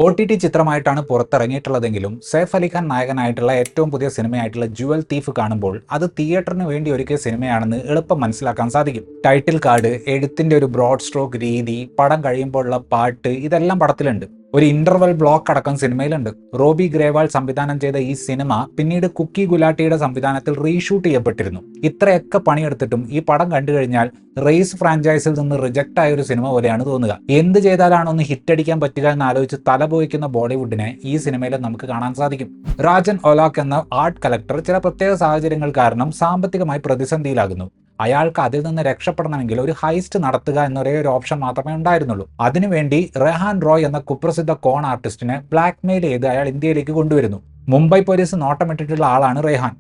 OTT ചിത്രമായിട്ടാണ് പുറത്തിറങ്ങിയിട്ടുള്ളതെങ്കിലും Saif Ali Khan നായകനായിട്ടുള്ള ഏറ്റവും പുതിയ സിനിമയായിട്ടുള്ള Jual thief കാണുമ്പോൾ അത് തിയേറ്ററിന് വേണ്ടി ഒരുക്കിയ സിനിമയാണെന്ന് എളുപ്പം മനസ്സിലാക്കാൻ സാധിക്കും. ടൈറ്റിൽ കാർഡ്, എഴുത്തിന്റെ ഒരു ബ്രോഡ് സ്ട്രോക്ക് രീതി, പടം കഴിയുമ്പോഴുള്ള പാട്ട്, ഇതെല്ലാം പടത്തിലുണ്ട്. ഒരു ഇന്റർവെൽ ബ്ലോക്ക് അടക്കം സിനിമയിലുണ്ട്. റോബി ഗ്രേവാൾ സംവിധാനം ചെയ്ത ഈ സിനിമ പിന്നീട് കുക്കി ഗുലാട്ടിയുടെ സംവിധാനത്തിൽ റീഷൂട്ട് ചെയ്യപ്പെട്ടിരുന്നു. ഇത്രയൊക്കെ പണിയെടുത്തിട്ടും ഈ പടം കണ്ടു കഴിഞ്ഞാൽ റേസ് ഫ്രാഞ്ചൈസിൽ നിന്ന് റിജക്റ്റ് ആയ ഒരു സിനിമ പോലെയാണ് തോന്നുക. എന്ത് ചെയ്താലാണ് ഒന്ന് ഹിറ്റ് അടിക്കാൻ പറ്റുക എന്ന് ആലോചിച്ച് തലപോയിക്കുന്ന ബോളിവുഡിനെ ഈ സിനിമയിൽ നമുക്ക് കാണാൻ സാധിക്കും. രാജൻ ഒലാഖ് എന്ന ആർട്ട് കളക്ടർ ചില പ്രത്യേക സാഹചര്യങ്ങൾ കാരണം സാമ്പത്തികമായി പ്രതിസന്ധിയിലാകുന്നു. അയാൾക്ക് അതിൽ നിന്ന് രക്ഷപ്പെടണമെങ്കിൽ ഒരു ഹൈസ്റ്റ് നടത്തുക എന്നൊരേ ഒരു ഓപ്ഷൻ മാത്രമേ ഉണ്ടായിരുന്നുള്ളൂ. അതിനുവേണ്ടി റെഹാൻ റോയ് എന്ന കുപ്രസിദ്ധ കോൺ ആർട്ടിസ്റ്റിനെ ബ്ലാക്ക്മെയിൽ ചെയ്ത് അയാൾ ഇന്ത്യയിലേക്ക് കൊണ്ടുവരുന്നു. മുംബൈ പോലീസ് നോട്ടമിട്ടിട്ടുള്ള ആളാണ് റെഹാൻ.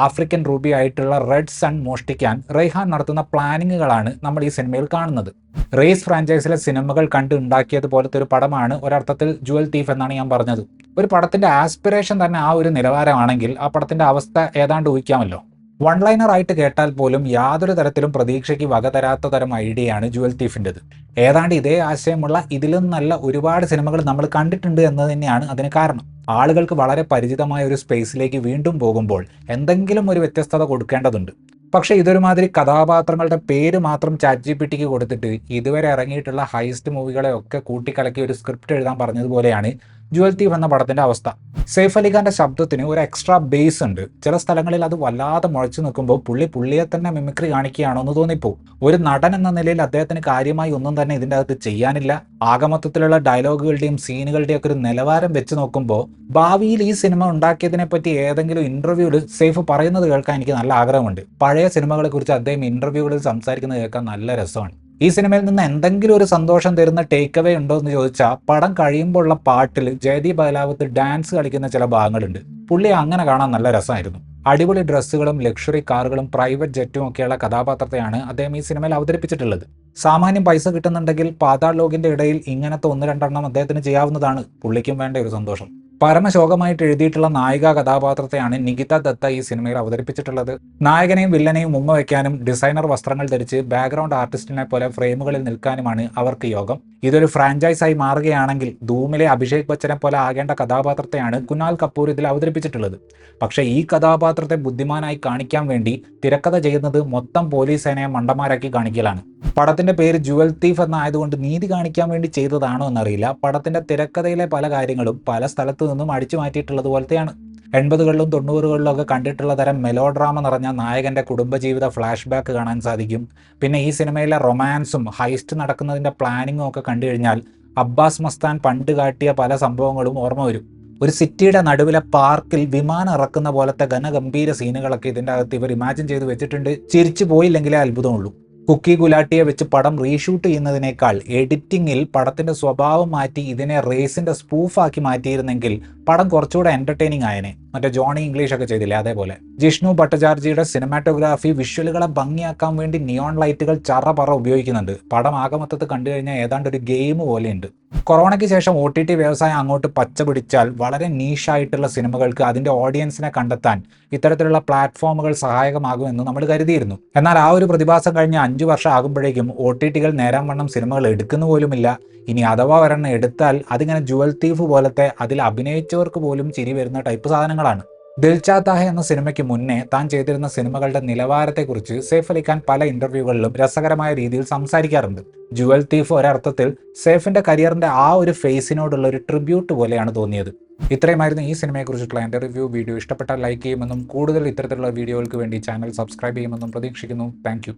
ആഫ്രിക്കൻ റൂബി ആയിട്ടുള്ള റെഡ് സൺ മോഷ്ടിക്കാൻ റെഹാൻ നടത്തുന്ന പ്ലാനിങ്ങുകളാണ് നമ്മൾ ഈ സിനിമയിൽ കാണുന്നത്. റേസ് ഫ്രാഞ്ചൈസിലെ സിനിമകൾ കണ്ട് ഉണ്ടാക്കിയതുപോലത്തെ ഒരു പടമാണ് ഒരർത്ഥത്തിൽ ജുവൽ തീഫ് എന്നാണ് ഞാൻ പറഞ്ഞത്. ഒരു പടത്തിന്റെ ആസ്പിറേഷൻ തന്നെ ആ ഒരു നിലവാരമാണെങ്കിൽ ആ പടത്തിന്റെ അവസ്ഥ ഏതാണ്ട് ഊഹിക്കാമല്ലോ. വൺ ലൈനർ ആയിട്ട് കേട്ടാൽ പോലും യാതൊരു തരത്തിലും പ്രതീക്ഷയ്ക്ക് വക തരാത്ത തരം ഐഡിയയാണ് ജുവൽ തീഫിൻ്റെത്. ഏതാണ്ട് ഇതേ ആശയമുള്ള ഇതിലും നല്ല ഒരുപാട് സിനിമകൾ നമ്മൾ കണ്ടിട്ടുണ്ട് എന്ന് തന്നെയാണ് അതിന് കാരണം. ആളുകൾക്ക് വളരെ പരിചിതമായ ഒരു സ്പേസിലേക്ക് വീണ്ടും പോകുമ്പോൾ എന്തെങ്കിലും ഒരു വ്യത്യസ്തത കൊടുക്കേണ്ടതുണ്ട്. പക്ഷേ ഇതൊരുമാതിരി കഥാപാത്രങ്ങളുടെ പേര് മാത്രം ChatGPT കൊടുത്തിട്ട് ഇതുവരെ ഇറങ്ങിയിട്ടുള്ള ഹൈസ്റ്റ് മൂവികളെ ഒക്കെ കൂട്ടിക്കലക്കി ഒരു സ്ക്രിപ്റ്റ് എഴുതാൻ പറഞ്ഞതുപോലെയാണ് ജുവൽ തീഫ് എന്ന പടത്തിന്റെ അവസ്ഥ. സൈഫ് അലി ഖാന്റെ ശബ്ദത്തിന് ഒരു എക്സ്ട്രാ ബേസ് ഉണ്ട്. ചില സ്ഥലങ്ങളിൽ അത് വല്ലാതെ മുഴച്ചു നിൽക്കുമ്പോൾ പുള്ളിയെ തന്നെ മിമിക്രി കാണിക്കുകയാണോ എന്ന് തോന്നിപ്പോവും. ഒരു നടൻ എന്ന നിലയിൽ അദ്ദേഹത്തിന് കാര്യമായി ഒന്നും തന്നെ ഇതിൻ്റെ അകത്ത് ചെയ്യാനില്ല. ആകമൊത്തത്തിലുള്ള ഡയലോഗുകളുടെയും സീനുകളുടെയും ഒക്കെ ഒരു നിലവാരം വെച്ച് നോക്കുമ്പോൾ ഭാവിയിൽ ഈ സിനിമ ഉണ്ടാക്കിയതിനെ പറ്റി ഏതെങ്കിലും ഇന്റർവ്യൂവിൽ സൈഫ് പറയുന്നത് കേൾക്കാൻ എനിക്ക് നല്ല ആഗ്രഹമുണ്ട്. പഴയ സിനിമകളെ കുറിച്ച് അദ്ദേഹം ഇന്റർവ്യൂകളിൽ സംസാരിക്കുന്നത് കേൾക്കാൻ നല്ല രസമാണ്. ഈ സിനിമയിൽ നിന്ന് എന്തെങ്കിലും ഒരു സന്തോഷം തരുന്ന ടേക്ക് അവേ ഉണ്ടോ എന്ന് ചോദിച്ചാൽ പടം കഴിയുമ്പോഴുള്ള പാട്ടിൽ ജയദീപ് അഹ്ലാവത്ത് ഡാൻസ് കളിക്കുന്ന ചില ഭാഗങ്ങളുണ്ട്. പുള്ളി അങ്ങനെ കാണാൻ നല്ല രസമായിരുന്നു. അടിപൊളി ഡ്രസ്സുകളും ലക്ഷറി കാറുകളും പ്രൈവറ്റ് ജെറ്റും ഒക്കെയുള്ള കഥാപാത്രത്തെയാണ് അദ്ദേഹം ഈ സിനിമയിൽ അവതരിപ്പിച്ചിട്ടുള്ളത്. സാമാന്യം പൈസ കിട്ടുന്നുണ്ടെങ്കിൽ പാതാൾ ലോകിന്റെ ഇടയിൽ ഇങ്ങനത്തെ 1-2 അദ്ദേഹത്തിന് ചെയ്യാവുന്നതാണ്. പുള്ളിക്കും വേണ്ട ഒരു സന്തോഷം. പരമശോകമായിട്ട് എഴുതിയിട്ടുള്ള നായിക കഥാപാത്രത്തെയാണ് നികിത ദത്ത ഈ സിനിമയിൽ അവതരിപ്പിച്ചിട്ടുള്ളത്. നായകനെയും വില്ലനെയും ഉമ്മ വയ്ക്കാനും ഡിസൈനർ വസ്ത്രങ്ങൾ ധരിച്ച് ബാക്ക്ഗ്രൗണ്ട് ആർട്ടിസ്റ്റിനെ പോലെ ഫ്രെയിമുകളിൽ നിൽക്കാനുമാണ് അവർക്ക് യോഗം. ഇതൊരു ഫ്രാഞ്ചൈസായി മാറുകയാണെങ്കിൽ ധൂമിലെ അഭിഷേക് ബച്ചനെ പോലെ ആകേണ്ട കഥാപാത്രത്തെയാണ് കുനാൽ കപൂർ ഇതിൽ അവതരിപ്പിച്ചിട്ടുള്ളത്. പക്ഷേ ഈ കഥാപാത്രത്തെ ബുദ്ധിമാനായി കാണിക്കാൻ വേണ്ടി തിരക്കഥ ചെയ്യുന്നത് മൊത്തം പോലീസ് സേനയെ മണ്ടന്മാരാക്കി കാണിക്കലാണ്. പടത്തിന്റെ പേര് ജുവൽ തീഫ് എന്നായതുകൊണ്ട് നീതി കാണിക്കാൻ വേണ്ടി ചെയ്തതാണോ എന്നറിയില്ല. പടത്തിന്റെ തിരക്കഥയിലെ പല കാര്യങ്ങളും പല സ്ഥലത്തു നിന്നും അടിച്ചു മാറ്റിയിട്ടുള്ളത് പോലത്തെയാണ്. 80കളിലും 90കളിലും ഒക്കെ കണ്ടിട്ടുള്ള തരം മെലോഡ്രാമ നിറഞ്ഞ നായകന്റെ കുടുംബജീവിത ഫ്ലാഷ് ബാക്ക് കാണാൻ സാധിക്കും. പിന്നെ ഈ സിനിമയിലെ റൊമാൻസും ഹൈസ്റ്റ് നടക്കുന്നതിന്റെ പ്ലാനിങ്ങും ഒക്കെ കണ്ടു കഴിഞ്ഞാൽ അബ്ബാസ് മസ്താൻ പണ്ട് കാട്ടിയ പല സംഭവങ്ങളും ഓർമ്മ വരും. ഒരു സിറ്റിയുടെ നടുവിലെ പാർക്കിൽ വിമാനം ഇറക്കുന്ന പോലത്തെ ഘനഗംഭീര സീനുകളൊക്കെ ഇതിൻ്റെ അകത്ത് ഇവർ ഇമാജിൻ ചെയ്ത് വെച്ചിട്ടുണ്ട്. ചിരിച്ചു പോയില്ലെങ്കിലേ അത്ഭുതമുള്ളൂ. കുക്കി ഗുലാട്ടിയെ വെച്ച് പടം റീഷൂട്ട് ചെയ്യുന്നതിനേക്കാൾ എഡിറ്റിങ്ങിൽ പടത്തിന്റെ സ്വഭാവം മാറ്റി ഇതിനെ റേസിന്റെ സ്പൂഫാക്കി മാറ്റിയിരുന്നെങ്കിൽ പടം കുറച്ചുകൂടെ എന്റർടൈനിങ് ആയനെ. മറ്റേ ജോണി ഇംഗ്ലീഷ് ഒക്കെ ചെയ്തില്ലേ അതേപോലെ. ജിഷ്ണു ഭട്ടചാർജിയുടെ സിനിമാറ്റോഗ്രാഫി വിഷ്വലുകളെ ഭംഗിയാക്കാൻ വേണ്ടി നിയോൺ ലൈറ്റുകൾ ചറപറ ഉപയോഗിക്കുന്നുണ്ട്. പടം ആകമൊത്തത്ത് കണ്ടു കഴിഞ്ഞാൽ ഏതാണ്ട് ഒരു ഗെയിം പോലെയുണ്ട്. കൊറോണയ്ക്ക് ശേഷം OTT വ്യവസായം അങ്ങോട്ട് പച്ച പിടിച്ചാൽ വളരെ നീഷായിട്ടുള്ള സിനിമകൾക്ക് അതിൻ്റെ ഓഡിയൻസിനെ കണ്ടെത്താൻ ഇത്തരത്തിലുള്ള പ്ലാറ്റ്ഫോമുകൾ സഹായകമാകുമെന്ന് നമ്മൾ കരുതിയിരുന്നു. എന്നാൽ ആ ഒരു പ്രതിഭാസം കഴിഞ്ഞ് 5 വർഷം ആകുമ്പോഴേക്കും OTTകൾ നേരാൻ വണ്ണം സിനിമകൾ എടുക്കുന്ന പോലുമില്ല. ഇനി അഥവാ ഒരെണ്ണം എടുത്താൽ അതിങ്ങനെ ജുവൽ തീഫ് പോലത്തെ അതിൽ അഭിനയിച്ചവർക്ക് പോലും ചിരി വരുന്ന ടൈപ്പ് സാധനങ്ങളാണ്. ദിൽ ചാത്താ ഹൈ എന്ന സിനിമയ്ക്ക് മുന്നേ താൻ ചെയ്തിരുന്ന സിനിമകളുടെ നിലവാരത്തെക്കുറിച്ച് സൈഫ് അലി ഖാൻ പല ഇന്റർവ്യൂകളിലും രസകരമായ രീതിയിൽ സംസാരിക്കാറുണ്ട്. ജുവൽ തീഫ് ഒരർത്ഥത്തിൽ സൈഫിന്റെ കരിയറിന്റെ ആ ഒരു ഫേസിനോടുള്ള ഒരു ട്രിബ്യൂട്ട് പോലെയാണ് തോന്നിയത്. ഇത്രയുമായിരുന്നു ഈ സിനിമയെക്കുറിച്ചിട്ടുള്ള എൻ്റെ റിവ്യൂ. വീഡിയോ ഇഷ്ടപ്പെട്ടാൽ ലൈക്ക് ചെയ്യുമെന്നും കൂടുതൽ ഇത്തരത്തിലുള്ള വീഡിയോകൾക്ക് വേണ്ടി ചാനൽ സബ്സ്ക്രൈബ് ചെയ്യുമെന്നും പ്രതീക്ഷിക്കുന്നു. താങ്ക്